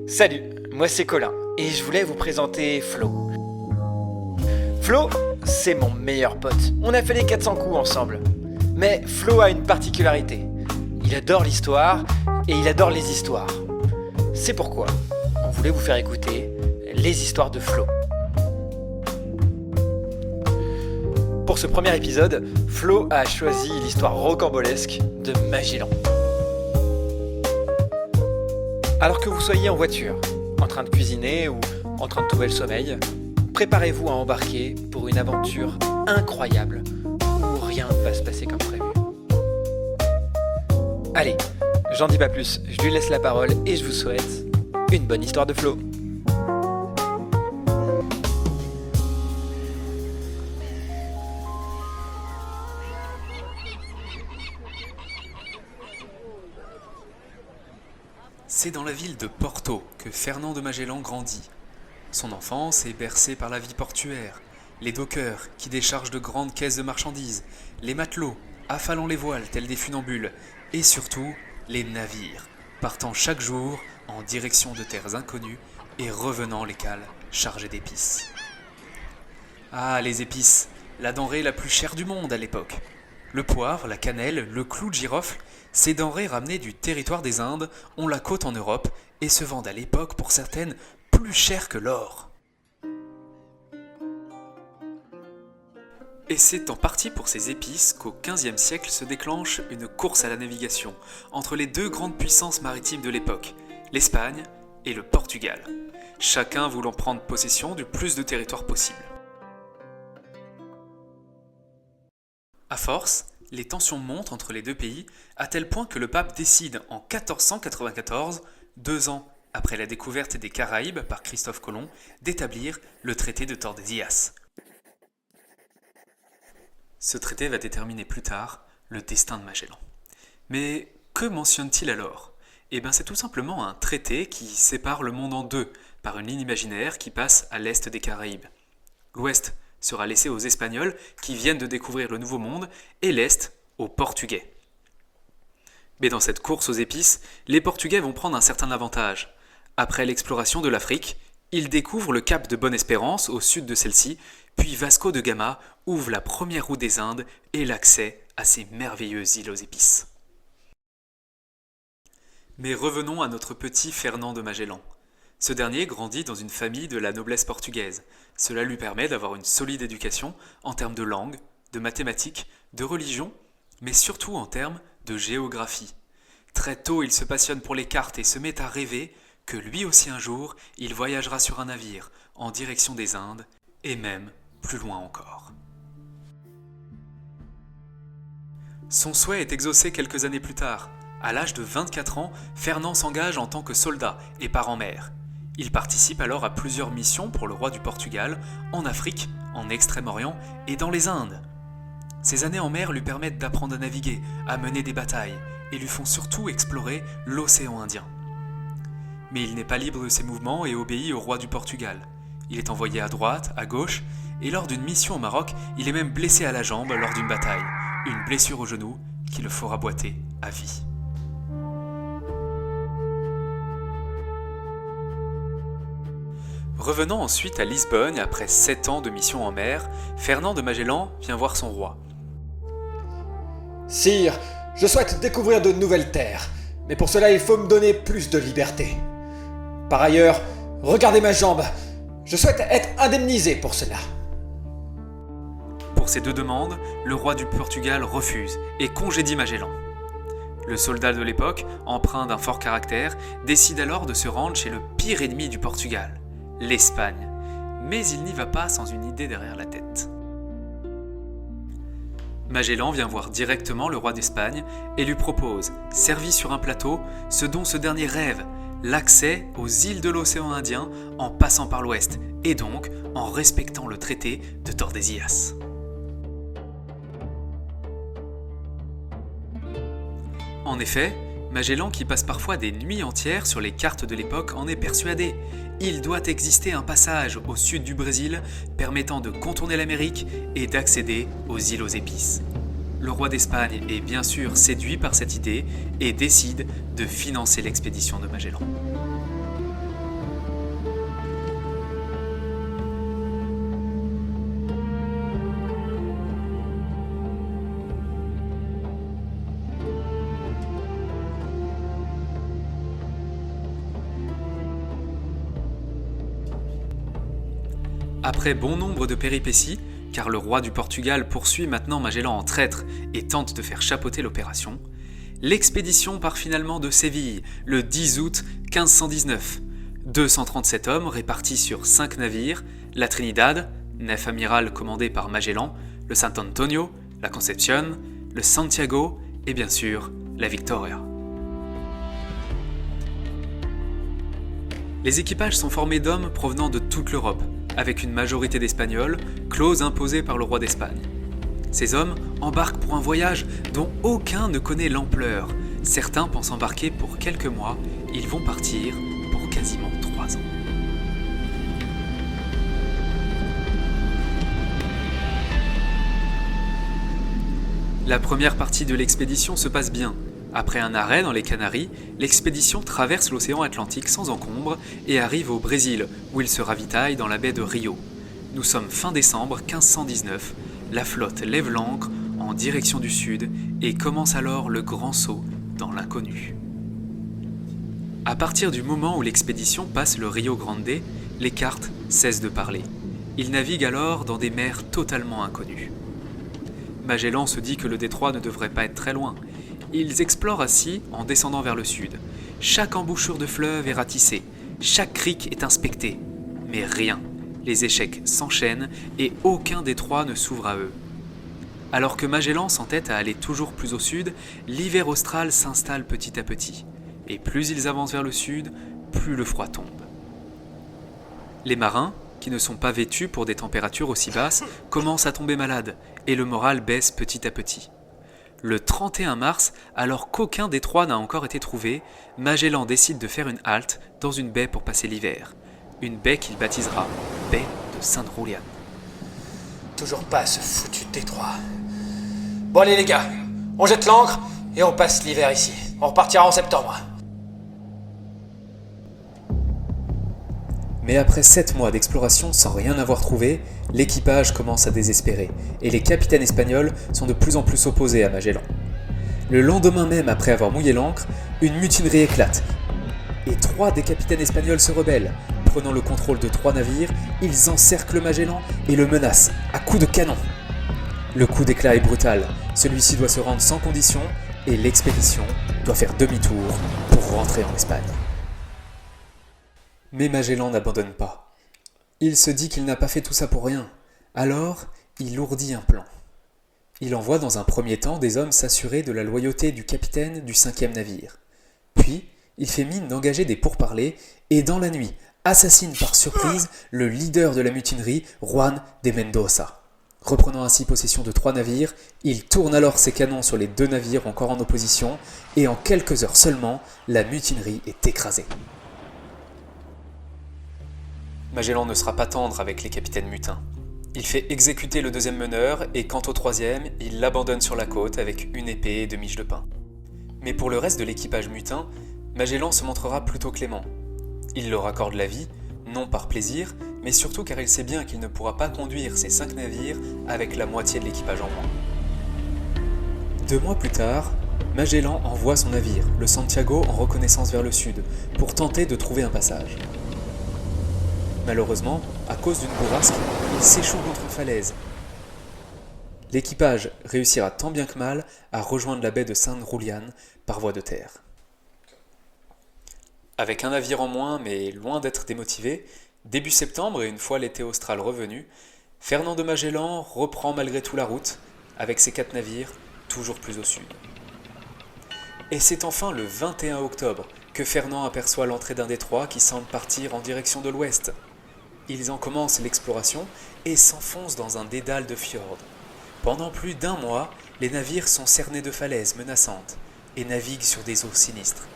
Salut, moi c'est Colin et je voulais vous présenter Flo. Flo, c'est mon meilleur pote. On a fait les 400 coups ensemble. Mais Flo a une particularité. Il adore l'histoire et il adore les histoires. C'est pourquoi on voulait vous faire écouter les histoires de Flo. Pour ce premier épisode, Flo a choisi l'histoire rocambolesque de Magellan. Alors que vous soyez en voiture, en train de cuisiner ou en train de trouver le sommeil, préparez-vous à embarquer pour une aventure incroyable où rien ne va se passer comme prévu. Allez, j'en dis pas plus, je lui laisse la parole et je vous souhaite une bonne histoire de Flo. C'est dans la ville de Porto que Fernand de Magellan grandit. Son enfance est bercée par la vie portuaire, les dockers qui déchargent de grandes caisses de marchandises, les matelots affalant les voiles tels des funambules, et surtout les navires, partant chaque jour en direction de terres inconnues et revenant les cales chargés d'épices. Ah, les épices, la denrée la plus chère du monde à l'époque. Le poivre, la cannelle, le clou de girofle, ces denrées ramenées du territoire des Indes ont la côte en Europe et se vendent à l'époque pour certaines plus cher que l'or. Et c'est en partie pour ces épices qu'au XVe siècle se déclenche une course à la navigation entre les deux grandes puissances maritimes de l'époque, l'Espagne et le Portugal, chacun voulant prendre possession du plus de territoire possible. À force, les tensions montent entre les deux pays à tel point que le pape décide en 1494, 2 ans après la découverte des Caraïbes par Christophe Colomb, d'établir le traité de Tordesillas. Ce traité va déterminer plus tard le destin de Magellan. Mais que mentionne-t-il alors ? Eh bien, c'est tout simplement un traité qui sépare le monde en deux par une ligne imaginaire qui passe à l'est des Caraïbes. L'ouest sera laissé aux Espagnols qui viennent de découvrir le Nouveau Monde et l'est aux Portugais. Mais dans cette course aux épices, les Portugais vont prendre un certain avantage. Après l'exploration de l'Afrique, ils découvrent le cap de Bonne-Espérance au sud de celle-ci, puis Vasco de Gama ouvre la première route des Indes et l'accès à ces merveilleuses îles aux épices. Mais revenons à notre petit Fernand de Magellan. Ce dernier grandit dans une famille de la noblesse portugaise. Cela lui permet d'avoir une solide éducation en termes de langue, de mathématiques, de religion, mais surtout en termes de géographie. Très tôt, il se passionne pour les cartes et se met à rêver que lui aussi un jour, il voyagera sur un navire en direction des Indes et même plus loin encore. Son souhait est exaucé quelques années plus tard. À l'âge de 24 ans, Fernand s'engage en tant que soldat et part en mer. Il participe alors à plusieurs missions pour le roi du Portugal, en Afrique, en Extrême-Orient et dans les Indes. Ces années en mer lui permettent d'apprendre à naviguer, à mener des batailles, et lui font surtout explorer l'océan Indien. Mais il n'est pas libre de ses mouvements et obéit au roi du Portugal. Il est envoyé à droite, à gauche, et lors d'une mission au Maroc, il est même blessé à la jambe lors d'une bataille, une blessure au genou qui le fera boiter à vie. Revenant ensuite à Lisbonne après 7 ans de mission en mer, Fernand de Magellan vient voir son roi. Sire, je souhaite découvrir de nouvelles terres, mais pour cela il faut me donner plus de liberté. Par ailleurs, regardez ma jambe, je souhaite être indemnisé pour cela. Pour ces deux demandes, le roi du Portugal refuse et congédie Magellan. Le soldat de l'époque, empreint d'un fort caractère, décide alors de se rendre chez le pire ennemi du Portugal, l'Espagne. Mais il n'y va pas sans une idée derrière la tête. Magellan vient voir directement le roi d'Espagne et lui propose, servi sur un plateau, ce dont ce dernier rêve, l'accès aux îles de l'océan Indien en passant par l'ouest et donc en respectant le traité de Tordesillas. En effet, Magellan, qui passe parfois des nuits entières sur les cartes de l'époque, en est persuadé. Il doit exister un passage au sud du Brésil permettant de contourner l'Amérique et d'accéder aux îles aux épices. Le roi d'Espagne est bien sûr séduit par cette idée et décide de financer l'expédition de Magellan. Après bon nombre de péripéties, car le roi du Portugal poursuit maintenant Magellan en traître et tente de faire chapeauter l'opération, l'expédition part finalement de Séville le 10 août 1519. 237 hommes répartis sur 5 navires, la Trinidad, nef amiral commandé par Magellan, le San Antonio, la Concepción, le Santiago et bien sûr la Victoria. Les équipages sont formés d'hommes provenant de toute l'Europe, avec une majorité d'Espagnols, clause imposée par le roi d'Espagne. Ces hommes embarquent pour un voyage dont aucun ne connaît l'ampleur. Certains pensent embarquer pour quelques mois, ils vont partir pour quasiment 3 ans. La première partie de l'expédition se passe bien. Après un arrêt dans les Canaries, l'expédition traverse l'océan Atlantique sans encombre et arrive au Brésil, où il se ravitaille dans la baie de Rio. Nous sommes fin décembre 1519, la flotte lève l'ancre en direction du sud et commence alors le grand saut dans l'inconnu. À partir du moment où l'expédition passe le Rio Grande, les cartes cessent de parler. Ils naviguent alors dans des mers totalement inconnues. Magellan se dit que le détroit ne devrait pas être très loin. Ils explorent ainsi en descendant vers le sud. Chaque embouchure de fleuve est ratissée, chaque crique est inspectée. Mais rien, les échecs s'enchaînent et aucun détroit ne s'ouvre à eux. Alors que Magellan s'entête à aller toujours plus au sud, l'hiver austral s'installe petit à petit. Et plus ils avancent vers le sud, plus le froid tombe. Les marins, qui ne sont pas vêtus pour des températures aussi basses, commencent à tomber malades et le moral baisse petit à petit. Le 31 mars, alors qu'aucun détroit n'a encore été trouvé, Magellan décide de faire une halte dans une baie pour passer l'hiver. Une baie qu'il baptisera baie de San Julián. Toujours pas ce foutu détroit. Bon allez les gars, on jette l'ancre et on passe l'hiver ici. On repartira en septembre. Mais après 7 mois d'exploration sans rien avoir trouvé, l'équipage commence à désespérer, et les capitaines espagnols sont de plus en plus opposés à Magellan. Le lendemain même, après avoir mouillé l'ancre, une mutinerie éclate, et 3 des capitaines espagnols se rebellent. Prenant le contrôle de 3 navires, ils encerclent Magellan et le menacent à coups de canon. Le coup d'éclat est brutal, celui-ci doit se rendre sans condition, et l'expédition doit faire demi-tour pour rentrer en Espagne. Mais Magellan n'abandonne pas. Il se dit qu'il n'a pas fait tout ça pour rien. Alors, il ourdit un plan. Il envoie dans un premier temps des hommes s'assurer de la loyauté du capitaine du 5e navire. Puis, il fait mine d'engager des pourparlers et dans la nuit, assassine par surprise le leader de la mutinerie, Juan de Mendoza. Reprenant ainsi possession de 3 navires, il tourne alors ses canons sur les 2 navires encore en opposition et en quelques heures seulement, la mutinerie est écrasée. Magellan ne sera pas tendre avec les capitaines mutins. Il fait exécuter le 2e meneur et quant au 3e, il l'abandonne sur la côte avec une épée et 2 miches de pain. Mais pour le reste de l'équipage mutin, Magellan se montrera plutôt clément. Il leur accorde la vie, non par plaisir, mais surtout car il sait bien qu'il ne pourra pas conduire ses 5 navires avec la moitié de l'équipage en moins. 2 mois plus tard, Magellan envoie son navire, le Santiago, en reconnaissance vers le sud, pour tenter de trouver un passage. Malheureusement, à cause d'une bourrasque, il s'échoue contre une falaise. L'équipage réussira tant bien que mal à rejoindre la baie de San Julián par voie de terre. Avec un navire en moins, mais loin d'être démotivé, début septembre et une fois l'été austral revenu, Fernand de Magellan reprend malgré tout la route, avec ses 4 navires, toujours plus au sud. Et c'est enfin le 21 octobre que Fernand aperçoit l'entrée d'un détroit qui semble partir en direction de l'ouest. Ils en commencent l'exploration et s'enfoncent dans un dédale de fjord. Pendant plus d'1 mois, les navires sont cernés de falaises menaçantes et naviguent sur des eaux sinistres.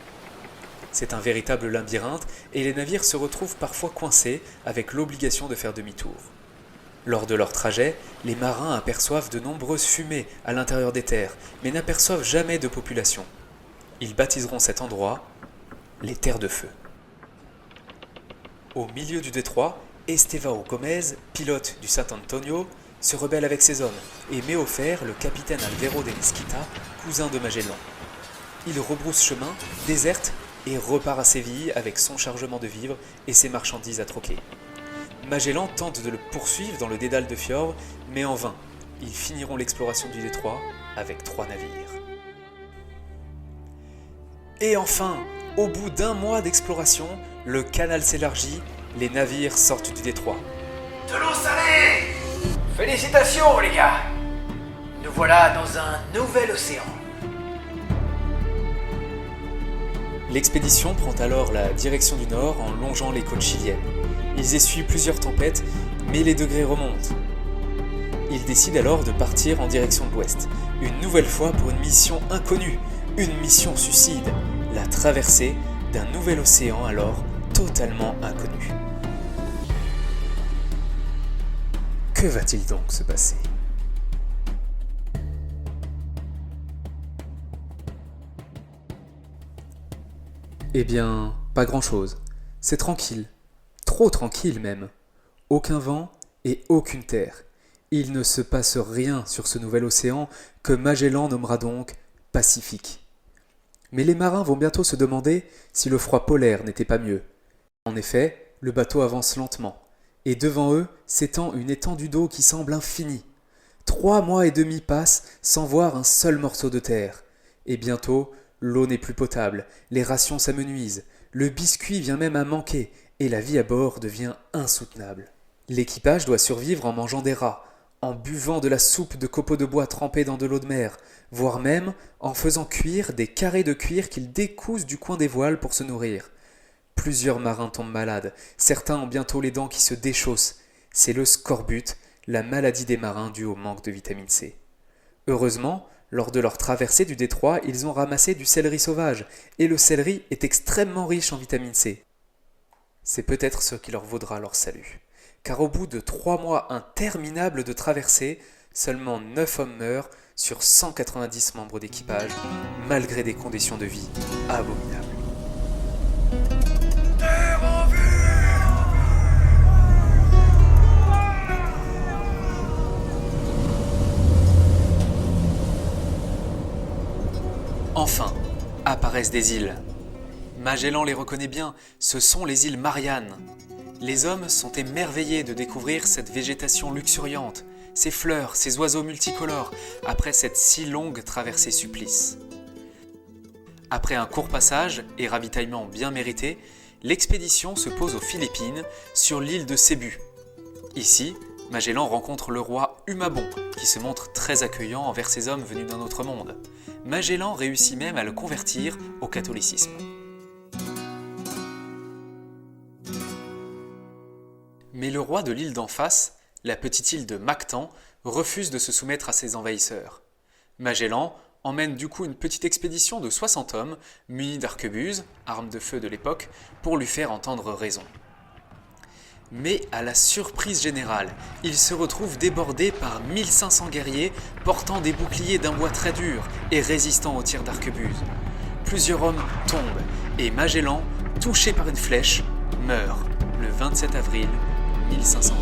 C'est un véritable labyrinthe et les navires se retrouvent parfois coincés avec l'obligation de faire demi-tour. Lors de leur trajet, les marins aperçoivent de nombreuses fumées à l'intérieur des terres, mais n'aperçoivent jamais de population. Ils baptiseront cet endroit les terres de feu. Au milieu du détroit, Estevão Gómez, pilote du San Antonio, se rebelle avec ses hommes et met au fer le capitaine Alvaro de Mesquita, cousin de Magellan. Il rebrousse chemin, déserte et repart à Séville avec son chargement de vivres et ses marchandises à troquer. Magellan tente de le poursuivre dans le dédale de fjord, mais en vain. Ils finiront l'exploration du détroit avec 3 navires. Et enfin, au bout d'1 mois d'exploration, le canal s'élargit, les navires sortent du détroit. De l'eau salée! Félicitations les gars! Nous voilà dans un nouvel océan. L'expédition prend alors la direction du nord en longeant les côtes chiliennes. Ils essuient plusieurs tempêtes, mais les degrés remontent. Ils décident alors de partir en direction de l'ouest, une nouvelle fois pour une mission inconnue, une mission suicide, la traversée d'un nouvel océan alors totalement inconnu. Que va-t-il donc se passer ? Eh bien, pas grand-chose. C'est tranquille. Trop tranquille même. Aucun vent et aucune terre. Il ne se passe rien sur ce nouvel océan que Magellan nommera donc Pacifique. Mais les marins vont bientôt se demander si le froid polaire n'était pas mieux. En effet, le bateau avance lentement, et devant eux s'étend une étendue d'eau qui semble infinie. 3 mois et demi passent sans voir un seul morceau de terre, et bientôt l'eau n'est plus potable, les rations s'amenuisent, le biscuit vient même à manquer, et la vie à bord devient insoutenable. L'équipage doit survivre en mangeant des rats, en buvant de la soupe de copeaux de bois trempés dans de l'eau de mer, voire même en faisant cuire des carrés de cuir qu'ils décousent du coin des voiles pour se nourrir. Plusieurs marins tombent malades, certains ont bientôt les dents qui se déchaussent. C'est le scorbut, la maladie des marins due au manque de vitamine C. Heureusement, lors de leur traversée du détroit, ils ont ramassé du céleri sauvage, et le céleri est extrêmement riche en vitamine C. C'est peut-être ce qui leur vaudra leur salut. Car au bout de 3 mois interminables de traversée, seulement 9 hommes meurent sur 190 membres d'équipage, malgré des conditions de vie abominables. Enfin, apparaissent des îles. Magellan les reconnaît bien, ce sont les îles Mariannes. Les hommes sont émerveillés de découvrir cette végétation luxuriante, ces fleurs, ces oiseaux multicolores, après cette si longue traversée supplice. Après un court passage et ravitaillement bien mérité, l'expédition se pose aux Philippines, sur l'île de Cébú. Ici, Magellan rencontre le roi Humabon, qui se montre très accueillant envers ces hommes venus d'un autre monde. Magellan réussit même à le convertir au catholicisme. Mais le roi de l'île d'en face, la petite île de Mactan, refuse de se soumettre à ses envahisseurs. Magellan emmène du coup une petite expédition de 60 hommes, munis d'arquebuses, armes de feu de l'époque, pour lui faire entendre raison. Mais à la surprise générale, il se retrouve débordé par 1500 guerriers portant des boucliers d'un bois très dur et résistant aux tirs d'arquebuses. Plusieurs hommes tombent et Magellan, touché par une flèche, meurt le 27 avril 1521.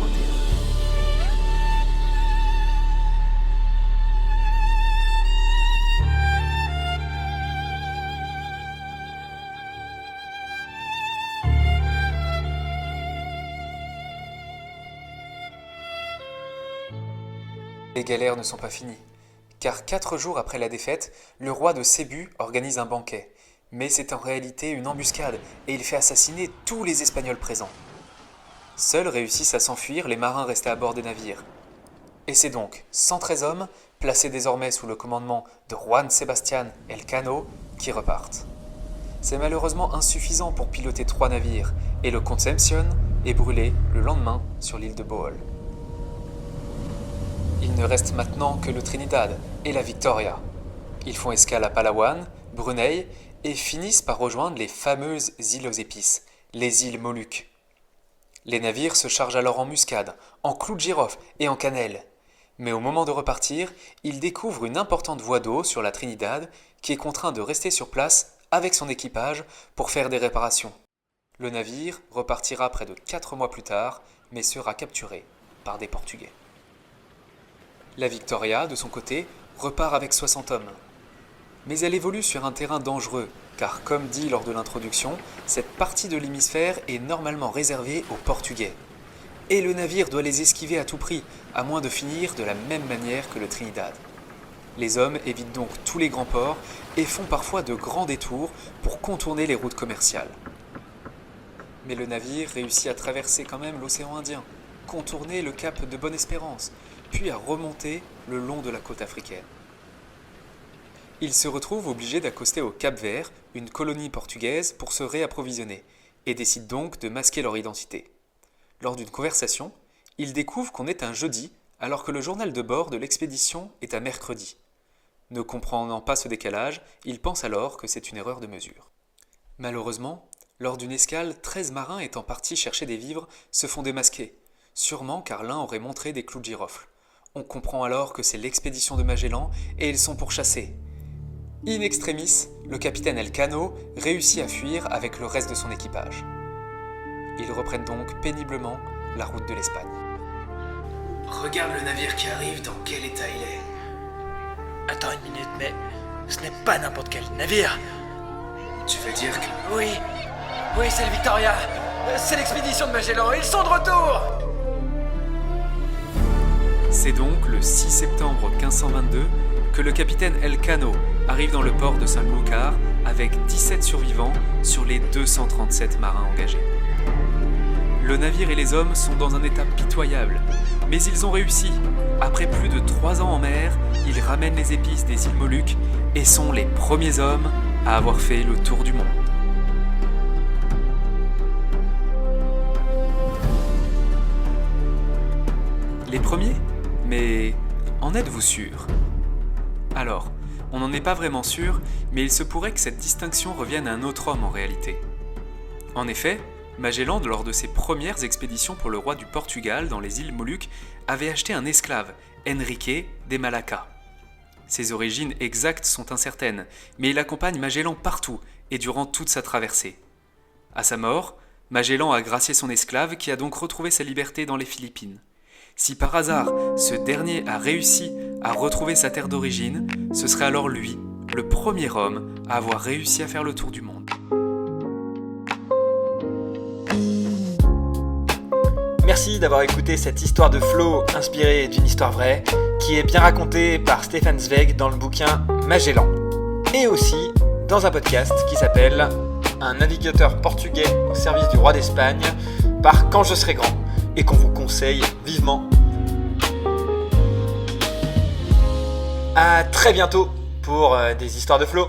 Les galères ne sont pas finies, car 4 jours après la défaite, le roi de Cébú organise un banquet. Mais c'est en réalité une embuscade et il fait assassiner tous les Espagnols présents. Seuls réussissent à s'enfuir les marins restés à bord des navires. Et c'est donc 113 hommes, placés désormais sous le commandement de Juan Sebastián Elcano, qui repartent. C'est malheureusement insuffisant pour piloter 3 navires, et le Concepción est brûlé le lendemain sur l'île de Bohol. Il ne reste maintenant que le Trinidad et la Victoria. Ils font escale à Palawan, Brunei, et finissent par rejoindre les fameuses îles aux épices, les îles Moluques. Les navires se chargent alors en muscade, en clous de girofle et en cannelle. Mais au moment de repartir, ils découvrent une importante voie d'eau sur la Trinidad qui est contraint de rester sur place avec son équipage pour faire des réparations. Le navire repartira près de 4 mois plus tard, mais sera capturé par des Portugais. La Victoria, de son côté, repart avec 60 hommes. Mais elle évolue sur un terrain dangereux, car comme dit lors de l'introduction, cette partie de l'hémisphère est normalement réservée aux Portugais. et le navire doit les esquiver à tout prix, à moins de finir de la même manière que le Trinidad. Les hommes évitent donc tous les grands ports et font parfois de grands détours pour contourner les routes commerciales. Mais le navire réussit à traverser quand même l'océan Indien, contourner le cap de Bonne-Espérance, puis à remonter le long de la côte africaine. Il se retrouve obligé d'accoster au Cap-Vert, une colonie portugaise, pour se réapprovisionner, et décide donc de masquer leur identité. Lors d'une conversation, il découvre qu'on est un jeudi, alors que le journal de bord de l'expédition est un mercredi. Ne comprenant pas ce décalage, il pense alors que c'est une erreur de mesure. Malheureusement, lors d'une escale, 13 marins étant partis chercher des vivres se font démasquer, sûrement car l'un aurait montré des clous de girofle. On comprend alors que c'est l'expédition de Magellan et ils sont pourchassés. In extremis, le capitaine Elcano réussit à fuir avec le reste de son équipage. Ils reprennent donc péniblement la route de l'Espagne. Regarde le navire qui arrive, dans quel état il est. Attends une minute, mais ce n'est pas n'importe quel navire. Tu veux dire que... Oui, c'est le Victoria. C'est l'expédition de Magellan, ils sont de retour. C'est donc le 6 septembre 1522 que le capitaine Elcano arrive dans le port de Sanlúcar avec 17 survivants sur les 237 marins engagés. Le navire et les hommes sont dans un état pitoyable, mais ils ont réussi. Après plus de 3 ans en mer, ils ramènent les épices des îles Moluques et sont les premiers hommes à avoir fait le tour du monde. Les premiers ? Mais en êtes-vous sûr ? Alors, on n'en est pas vraiment sûr, mais il se pourrait que cette distinction revienne à un autre homme en réalité. En effet, Magellan, lors de ses premières expéditions pour le roi du Portugal dans les îles Moluques, avait acheté un esclave, Henrique de Malacca. Ses origines exactes sont incertaines, mais il accompagne Magellan partout et durant toute sa traversée. À sa mort, Magellan a gracié son esclave qui a donc retrouvé sa liberté dans les Philippines. Si par hasard, ce dernier a réussi à retrouver sa terre d'origine, ce serait alors lui, le premier homme à avoir réussi à faire le tour du monde. Merci d'avoir écouté cette histoire de Flo inspirée d'une histoire vraie, qui est bien racontée par Stefan Zweig dans le bouquin Magellan, et aussi dans un podcast qui s'appelle Un navigateur portugais au service du roi d'Espagne par Quand je serai grand, et qu'on vous conseille vivement. À très bientôt pour des histoires de Flo.